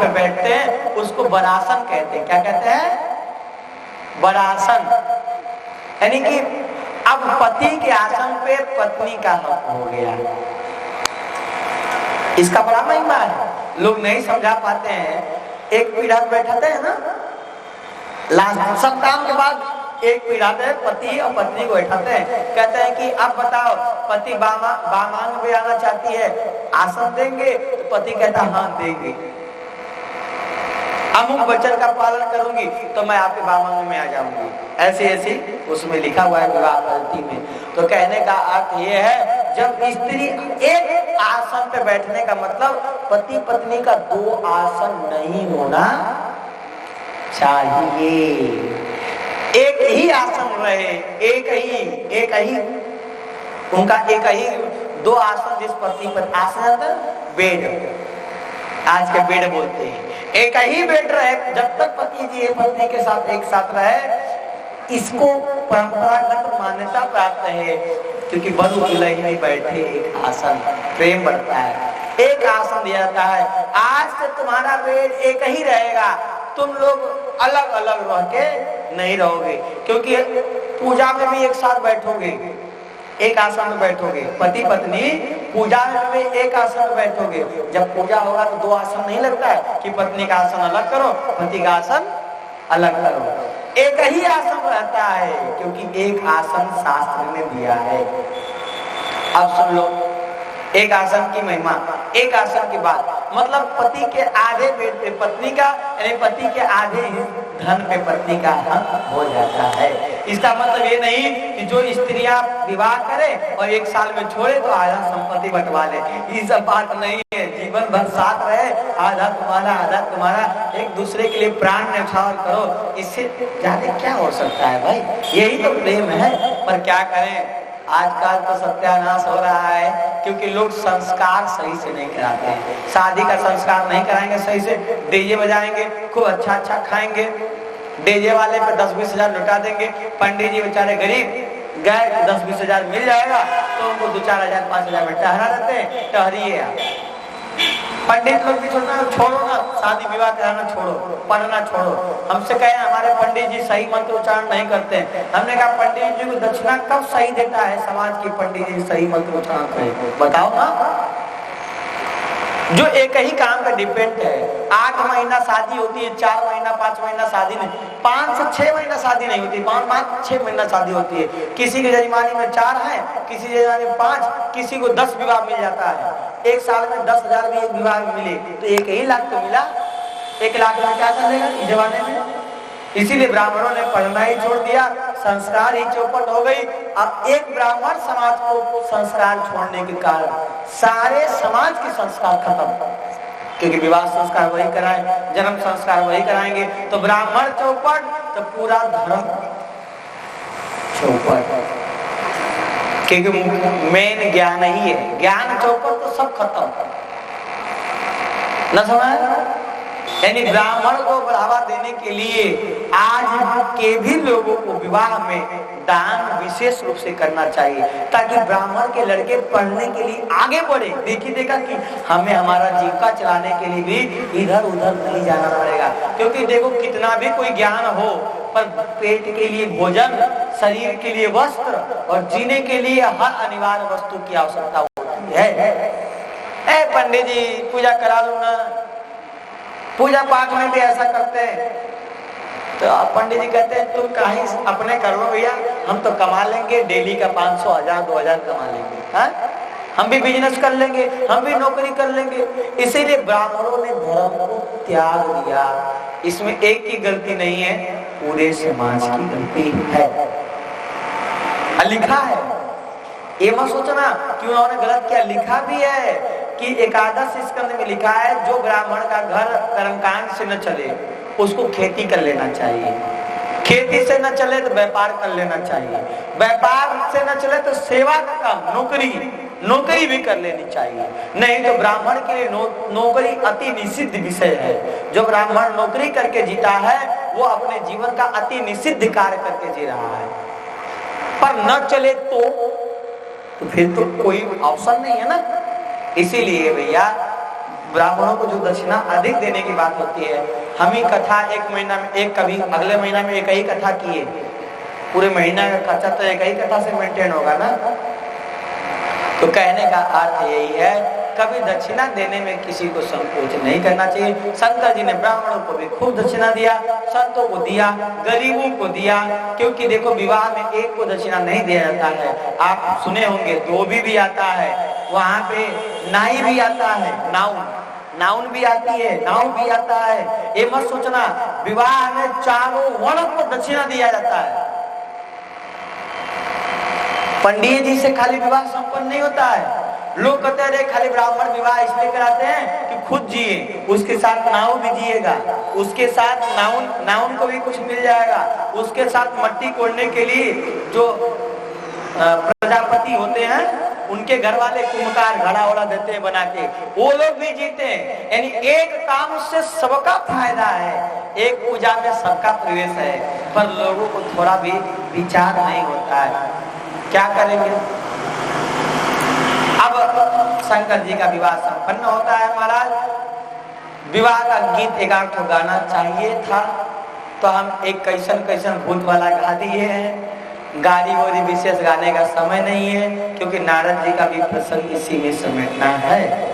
पे बैठते हैं उसको वरासन कहते हैं। क्या कहते हैं? वरासन। यानी कि अब पति के आसन पे पत्नी का हक हो गया। इसका बड़ा महिमा है, लोग नहीं समझा पाते हैं। एक पीढ़ा बैठाते हैं ना, लास्ट सब काम के बाद एक पीढ़ा पे पति और पत्नी को बैठाते हैं, कहते हैं कि अब बताओ पति बामांग में आना चाहती है, आसन देंगे? तो पति कहता हाँ देंगे। अमुक वचन का पालन करूंगी तो मैं आपके बामांग में आ जाऊंगी। ऐसी ऐसी उसमें लिखा हुआ है विवाह पद्धति में। तो कहने का अर्थ ये है, जब स्त्री एक आसन पे बैठने का मतलब पति पत्नी का दो आसन नहीं होना चाहिए, एक ही आसन रहे, एक ही उनका एक ही दो आसन। जिस पति पर आसन बेड, आज के बेड बोलते हैं, एक ही बेड रहे जब तक पति जी पत्नी के साथ एक साथ रहे। इसको परंपरागत मान्यता प्राप्त है, क्योंकि वधु दुल्हन बैठे एक आसन, प्रेम बढ़ता है, एक आसन दिया जाता है। आज से तुम्हारा बेड एक ही रहेगा, तुम लोग अलग अलग रह के नहीं रहोगे, क्योंकि पूजा में भी एक साथ बैठोगे, एक आसन में बैठोगे। पति पत्नी पूजा में भी एक आसन में बैठोगे। जब पूजा होगा तो दो आसन नहीं लगता है कि पत्नी का आसन अलग करो, पति का आसन अलग करो। एक ही आसन रहता है, क्योंकि एक आसन शास्त्र में दिया है। अब सुन लो एक आसन की महिमा। एक आसन के बाद मतलब पति के आधे पेट पे पत्नी का, यानी पति के आधे धन पे पत्नी का हक हो जाता है। इसका मतलब ये नहीं कि जो स्त्रियां विवाह करे और एक साल में छोड़े तो आधा संपत्ति बंटवा ले, ये सब बात नहीं है। जीवन भर साथ रहे, आधा तुम्हारा आधा तुम्हारा, एक दूसरे के लिए प्राण न्यौछावर करो, इससे ज्यादा क्या हो सकता है भाई? यही तो प्रेम है। पर क्या करें, आजकल तो सत्यानाश हो रहा है, क्योंकि लोग संस्कार सही से नहीं कराते हैं। शादी का संस्कार नहीं कराएंगे सही से, डीजे बजाएंगे, खूब अच्छा अच्छा खाएंगे, डीजे वाले पे 10-20 हजार लुटा देंगे। पंडित जी बेचारे गरीब गए, 10-20 हजार मिल जाएगा तो उनको 2-4 हजार 5 हजार में टहरा देते हैं, टहरिए आप। पंडित लोग भी छोड़ो ना, शादी विवाह कराना छोड़ो, पढ़ना छोड़ो। हमसे कहे हमारे पंडित जी सही मंत्र उच्चारण नहीं करते हैं। हमने कहा पंडित जी को दक्षिणा कब सही देता है समाज के पंडित जी सही मंत्र उच्चारण करें? बताओ ना। जो एक ही काम का डिपेंड है। 8 महीना शादी होती है, 4 महीना 5 महीना शादी नहीं, 5 से 6 महीना शादी नहीं होती, 5-6 महीना शादी होती है। किसी के जजमानी में 4 है, किसी जजमानी में 5, किसी को 10 विवाह मिल जाता है। एक साल में 10,000 भी एक विवाह में मिले तो 1 लाख तो मिला। 1 लाख में क्या चलेगा इस जमाने में? इसीलिए ब्राह्मणों ने पढ़ना ही छोड़ दिया, संस्कार ही चौपट हो गई। अब एक ब्राह्मण समाज को संस्कार छोड़ने के कारण सारे समाज के संस्कार खत्म, क्योंकि विवाह संस्कार वही कराए, जन्म संस्कार वही कराएंगे, तो ब्राह्मण चौपट तो पूरा धर्म चौपट, क्योंकि मेन ज्ञान ही है। ज्ञान चौपट तो सब खत्म न समझ। यानी ब्राह्मण को बढ़ावा देने के लिए आज के भी लोगों को विवाह में दान विशेष रूप से करना चाहिए, ताकि ब्राह्मण के लड़के पढ़ने के लिए आगे बढ़े। देखिए देखा कि हमें हमारा जीविका चलाने के लिए भी इधर उधर नहीं जाना पड़ेगा, क्योंकि देखो कितना भी कोई ज्ञान हो, पर पेट के लिए भोजन, शरीर के लिए वस्त्र और जीने के लिए हर अनिवार्य वस्तु की आवश्यकता होती है। पंडित जी पूजा करा लो ना, पूजा पाठ में भी ऐसा करते हैं। तो पंडित जी कहते हैं तुम कहीं अपने कर लो भैया, हम तो कमा लेंगे डेली का 500, 1000, 2000 कमा लेंगे, हाँ? हम भी बिजनेस कर लेंगे, हम भी नौकरी कर लेंगे। इसीलिए ब्राह्मणों ने धर्म को त्याग दिया। इसमें एक की गलती नहीं है, पूरे समाज की गलती है। लिखा है, ये मत सोचना कि उन्होंने गलत किया, लिखा भी है कि एकादश स्कंद में लिखा है जो ब्राह्मण का घर कर्मकांड से न चले उसको खेती कर लेना चाहिए, खेती से न चले तो व्यापार कर लेना चाहिए, व्यापार से न चले तो सेवा का काम, नौकरी भी कर लेनी चाहिए। नहीं तो ब्राह्मण के लिए नौकरी अति निषिद्ध विषय है। जो ब्राह्मण नौकरी करके जीता है वो अपने जीवन का अति निषिद्ध कार्य करके जी रहा है। पर न चले तो फिर तो कोई ऑप्शन नहीं है ना। इसीलिए भैया ब्राह्मणों को जो दक्षिणा अधिक देने की बात होती है, हम ही कथा एक महीना में एक, कभी अगले महीना में एक ही कथा किए, पूरे महीना का खर्चा तो एक ही कथा से मेंटेन होगा ना। तो कहने का अर्थ यही है, कभी दक्षिणा देने में किसी को संकोच नहीं करना चाहिए। शंकर जी ने ब्राह्मणों को भी खूब दक्षिणा दिया, संतों को दिया, गरीबों को दिया, क्योंकि देखो विवाह में एक को दक्षिणा नहीं दिया जाता है। आप सुने होंगे धोबी भी आता है, वहां पे नाई भी आता है, नाउन भी आती है, नाव भी आता है। ये मत सोचना विवाह में चारों वर्ण को दक्षिणा दिया जाता है। पंडित जी से खाली विवाह संपन्न नहीं होता है। लोग कहते हैं खाली ब्राह्मण विवाह इसलिए कराते हैं कि खुद जिए, उसके साथ नाव भी जिएगा, उसके साथ नाउन को भी कुछ मिल जाएगा, उसके साथ मट्टी कोड़ने के लिए जो प्रजापति होते हैं उनके घर वाले कुम्भकार घड़ा वड़ा देते हैं बना के, वो लोग भी जीते हैं। यानी एक काम से सबका फायदा है, एक पूजा में सबका प्रवेश है, पर लोगों को थोड़ा भी विचार नहीं होता है। क्या करेंगे? अब शंकर जी का विवाह संपन्न होता है। महाराज विवाह का गीत एक आध गाना चाहिए था, तो हम एक कैसन भूत वाला गा दिए हैं। गाड़ी वाड़ी विशेष गाने का समय नहीं है, क्योंकि नारद जी का भी प्रसंग इसी में समेटना है।